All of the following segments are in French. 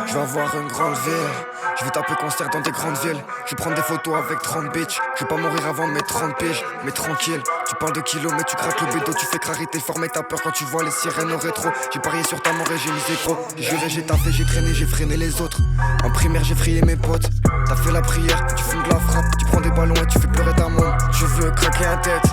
Je vais avoir une grande ville. Je vais taper concert dans des grandes villes. Je vais prendre des photos avec 30 bitches. Je vais pas mourir avant mes 30 piges. Mais tranquille, tu parles de kilos mais tu craques le bédo. Tu fais craquer tes formes et t'as peur quand tu vois les sirènes au rétro. J'ai parié sur ta mort et j'ai misé gros. J'ai juré, j'ai taffé, j'ai traîné, j'ai freiné les autres. En primaire j'ai frié mes potes. T'as fait la prière, tu fumes de la frappe. Tu prends des ballons et tu fais pleurer ta môme. Tu veux craquer un tête.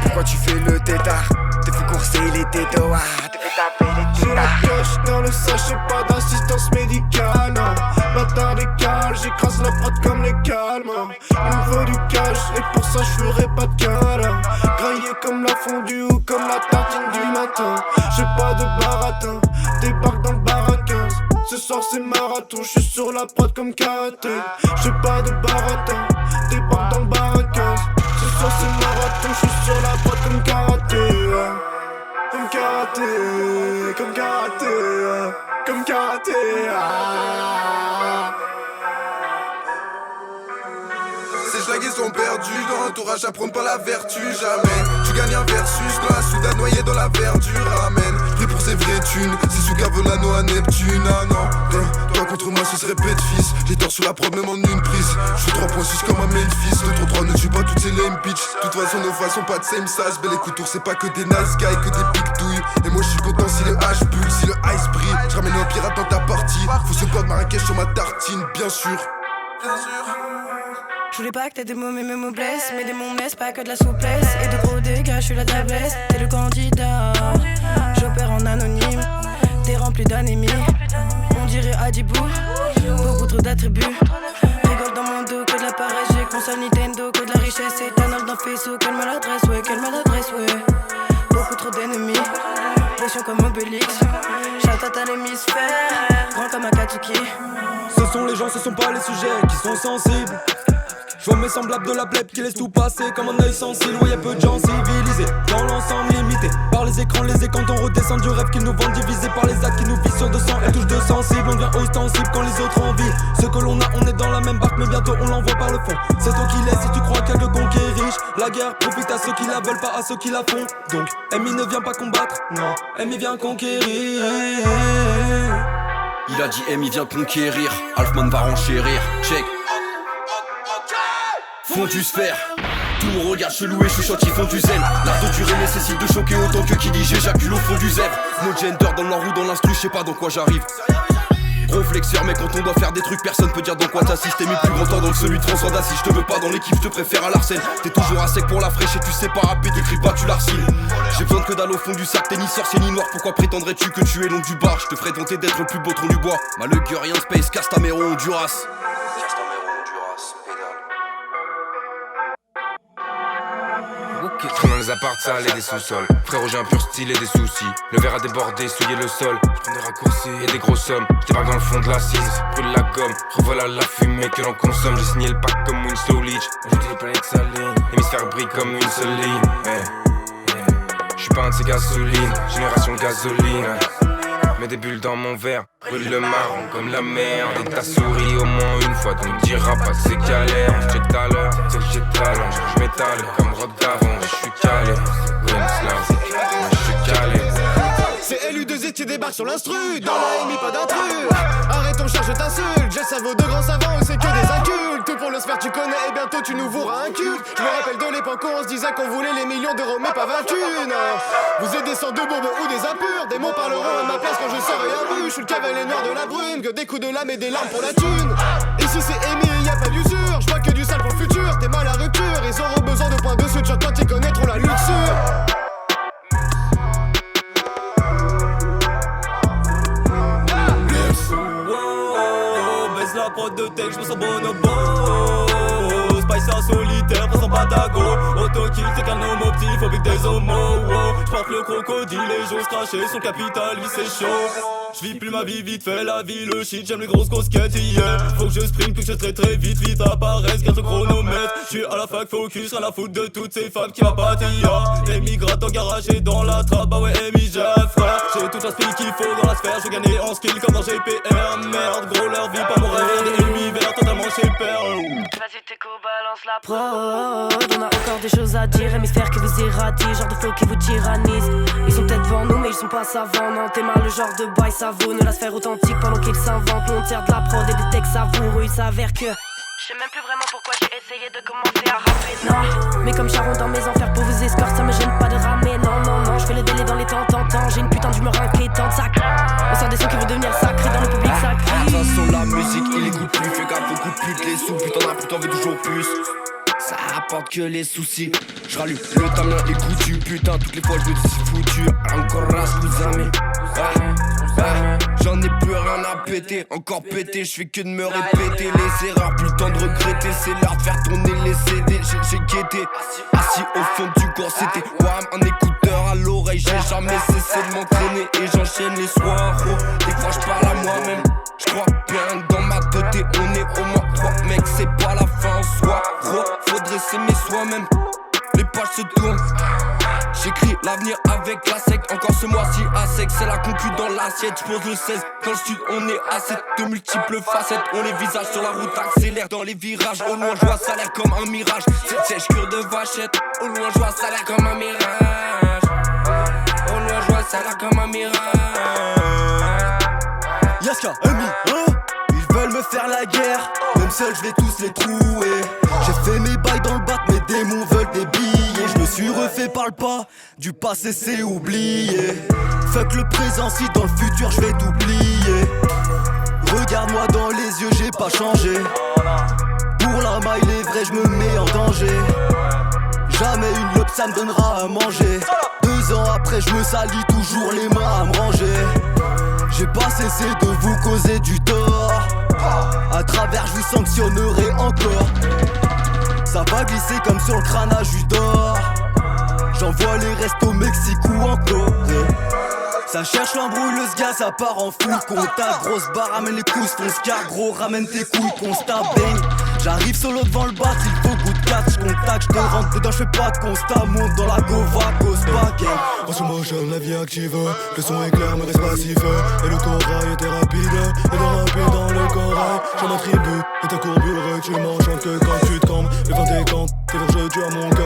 Pourquoi tu fais le tétard? T'es fait courser les tétos. T'es fait taper les tétards. J'ai la pioche dans le sachet, pas d'assistance médicale, non. Bâtard décale, j'écrase la prod comme les calmes. Il me faut du cash et pour ça je ferai pas de câlin. Graillé comme la fondue ou comme la tartine du matin. J'ai pas de baratin, débarque dans le bar à 15. Ce soir c'est marathon, je suis sur la prod comme karaté. J'ai pas de baratin, débarque dans le bar à 15. Ce soir c'est marathon, je suis sur la prod comme karaté. Comme karaté, comme karaté, comme karaté. Ces schlagués sont perdus dans l'entourage, apprendre pas la vertu jamais. Tu gagnes un versus, dans la soudain noyé dans la verdure. Amen. Pris pour ces vraies thunes, c'est sous Cavolano à Neptune. Ah non, toi contre moi ce serait bête fils. J'ai tort sous la prod même en une prise. Je suis 3.6 comme un Memphis. Le 3-3 ne tue pas toutes ces lame bitch. De toute façon nos façons pas de same size. Belle écoute tour c'est pas que des nice guys, que des big douilles. Et moi je suis content si le H bulle, si le ice brille. Je ramène un pirate dans ta partie. Faut ce code Marrakech sur ma tartine, bien sûr. Bien sûr. Je voulais pas que t'aies des mots mais mes mots blessent. Mais des mots messe, pas que de la souplesse. Et de gros dégâts, je suis la tablesse. T'es le candidat, j'opère en anonyme. T'es rempli d'anémie, on dirait Adibou. Beaucoup trop d'attributs. Rigole dans mon dos, que de la paresse. J'ai console Nintendo, que de la richesse. Éternel dans faisceau, quelle maladresse, ouais, quelle maladresse, ouais. Beaucoup trop d'ennemis, pression comme Obélix. Chatate à l'hémisphère, grand comme Akatsuki. Ce sont les gens, ce sont pas les sujets qui sont sensibles. Je vois mes semblables de la plèbe qui laissent tout passer comme un œil sensible. Ouais, y'a peu de gens civilisés, dans l'ensemble limité par les écrans, les écrans on redescend du rêve qu'ils nous vendent, divisé par les actes qui nous visent sur 200. Elle touche de sensible, on devient ostensible quand les autres envient. Ce que l'on a, on est dans la même barque, mais bientôt on l'envoie par le fond. C'est toi qui laisses si tu crois qu'il y a que conquérir. La guerre profite à ceux qui la veulent, pas à ceux qui la font. Donc, Amy ne vient pas combattre, non, Amy vient conquérir. Il a dit Amy vient conquérir, Alfman va renchérir, check. Fondu sphère, tout le monde regarde chelou et chuchote, ils font du zen. L'art de durer nécessite de choquer autant que qui dit j'éjacule au fond du zèbre. No gender dans la roue, dans l'instru, je sais pas dans quoi j'arrive. Gros flexeur, mais quand on doit faire des trucs, personne peut dire dans quoi t'assistes. T'es mis plus grand temps dans le celui de François d'Assise. Je te veux pas dans l'équipe, je te préfère à l'Arsène. T'es toujours à sec pour la fraîche et tu sais pas rapper, t'écris pas, tu l'arsines. J'ai besoin que dalle au fond du sac, t'es ni sorcier ni noir. Pourquoi prétendrais-tu que tu es long du bar? Je te ferais tenter d'être le plus beau tronc du bois. Malheur, rien space, Castamero, Honduras. Je traîne dans les apparts sales et des sous-sols. Frérot j'ai un pur style et des soucis. Le verre a débordé, souillé le sol. Je prends des raccourcis et des grosses sommes. Je débarque dans le fond de la cise, brûle la gomme. Revoilà la fumée que l'on consomme. J'ai signé le pack comme une slow leech. Ajouté les planètes salines, hémisphère brille comme une seule ligne. J'suis pas un de ces gasolines, génération gasoline. Mets des bulles dans mon verre, brûle le marron comme la merde. Et t'as souri au moins une fois, donc diras pas que c'est galère. Check tout à l'heure, c'est que j'ai talent. J'm'étale comme rock d'avant, j'suis calé. Winslow, moi j'suis calé. C'est LU2Z qui débarque sur l'instru. Dans la MI pas d'intrus. Arrête ton charge, je t'insulte. J'ai le cerveau de grands savants, c'est que des incultes. Tout pour le sphère tu connais et bientôt tu nous voueras un culte. Je me rappelle de l'époque où on se disait qu'on voulait les millions d'euros mais pas vaincus. Non. Vous êtes des sortes de bourbons ou des impurs. Des mots parleront à ma place quand je serai imbu. Je suis le cavalier noir de la brume, que des coups de lame et des larmes pour la thune. Ici c'est Amy et y'a pas d'usure. Je vois que du sale pour le futur. T'es mal à rupture, ils auront besoin de points de suture quand ils connaîtront la luxure. La prod de tech, j'me sens bonobo. Spice en solitaire, présent patago. Autokill, c'est qu'un homme optique, faut vite des homos. J'porte le crocodile et j'ose cracher son capital, lui c'est chaud. J'vis plus ma vie, vite fait la vie, le shit, j'aime les grosses casquettes, yeah. Faut que je sprint, que je très très vite, vite apparaisse, garde le chronomètre. J'suis à la fac, focus, rien à foutre de toutes ces femmes qui m'apatillent. Amy gratte en garage et dans la trappe, bah ouais, Amy, j'ai frère. J'ai tout l'aspect qu'il faut dans la sphère, je gagnais en skill comme dans GPR. Merde, gros, leur vie, pas mon rêve, des univers totalement chez père. Vas-y Teco, balance la prod. On a encore des choses à dire, un mystère que vous irradiez, genre de flow qui vous tyrannise. Ils sont peut-être devant nous mais ils sont pas savants. Non t'es mal le genre de bail savoureux. La sphère authentique pendant qu'ils s'inventent. Nous on tire de la prod et des textes savoureux. Il s'avère que je sais même plus vraiment pourquoi j'ai essayé de commencer à rapper. Non, mais comme Charon dans mes enfers pour vous escorter, ça me gêne pas de ramer. Non, je fais le délai dans les temps. J'ai une putain d'humeur inquiétante, sacré. On sort des sons qui vont devenir sacrés dans le public sacré. De toute façon la musique il écoute plus. Fais gaffe au coup de pute, les sous, putain d'un putain veut toujours plus. Ça rapporte que les soucis. Je rallume le timeline écoute putain. Toutes les fois je me dis c'est foutu. Encore ras cousin. J'en ai plus rien à péter, encore péter, je fais que de me répéter les erreurs, plus le temps de regretter, c'est l'heure de faire tourner les CD, j'ai guetté, assis au fond du corps, c'était wham, un écouteur à l'oreille, j'ai jamais cessé de m'entraîner et j'enchaîne les soirs, des fois je parle à moi-même, je crois bien que dans ma tête on est au moins 3 mec, c'est pas la fin en soi, faudrait s'aimer soi-même, les pages se tournent. J'écris l'avenir avec la sec, encore ce mois-ci à sec, c'est la concu dans l'assiette, j'pose le 16, dans le sud on est à 7, de multiples facettes, on les visages sur la route accélère, dans les virages, au loin je vois ça l'air comme un mirage, cette sèche cure de vachette, au loin je vois ça l'air comme un mirage, au loin je vois ça l'air comme un mirage. Yaska, ami, hein? Ils veulent me faire la guerre, même seul je vais tous les trouer. J'ai fait mes bails dans le bac, mes démons veulent des billets. Je me suis refait par le pas, du passé c'est oublié. Fuck le présent, si dans le futur je vais t'oublier. Regarde-moi dans les yeux, j'ai pas changé. Pour la maille, les vrais, je me mets en danger. Jamais une lobe, ça me donnera à manger. 2 ans après, je me salis toujours les mains à me ranger. J'ai pas cessé de vous causer du tort. À travers, je vous sanctionnerai encore. Ça va glisser comme sur le crâne à jus d'or. J'envoie les restes au Mexique ou en Corée. Ça cherche l'embrouille, le sga, ça part en full contact. Grosse barre, ramène les coups, ton scar, gros, ramène tes couilles, constat, bang. J'arrive solo devant le bat, il faut goût de 4, j'contacte, j'te rentre dedans, j'fais pas de constat, monte dans la gova, cause pas gang. En slow motion, la vie active, le son est clair, mais reste passif. Et le corail était rapide, et de rapide dans le corail. J'en attribue, et ta courbure, tu m'enchantes que quand tu te campes. Le vent décante, tes verges, tu as mon cœur.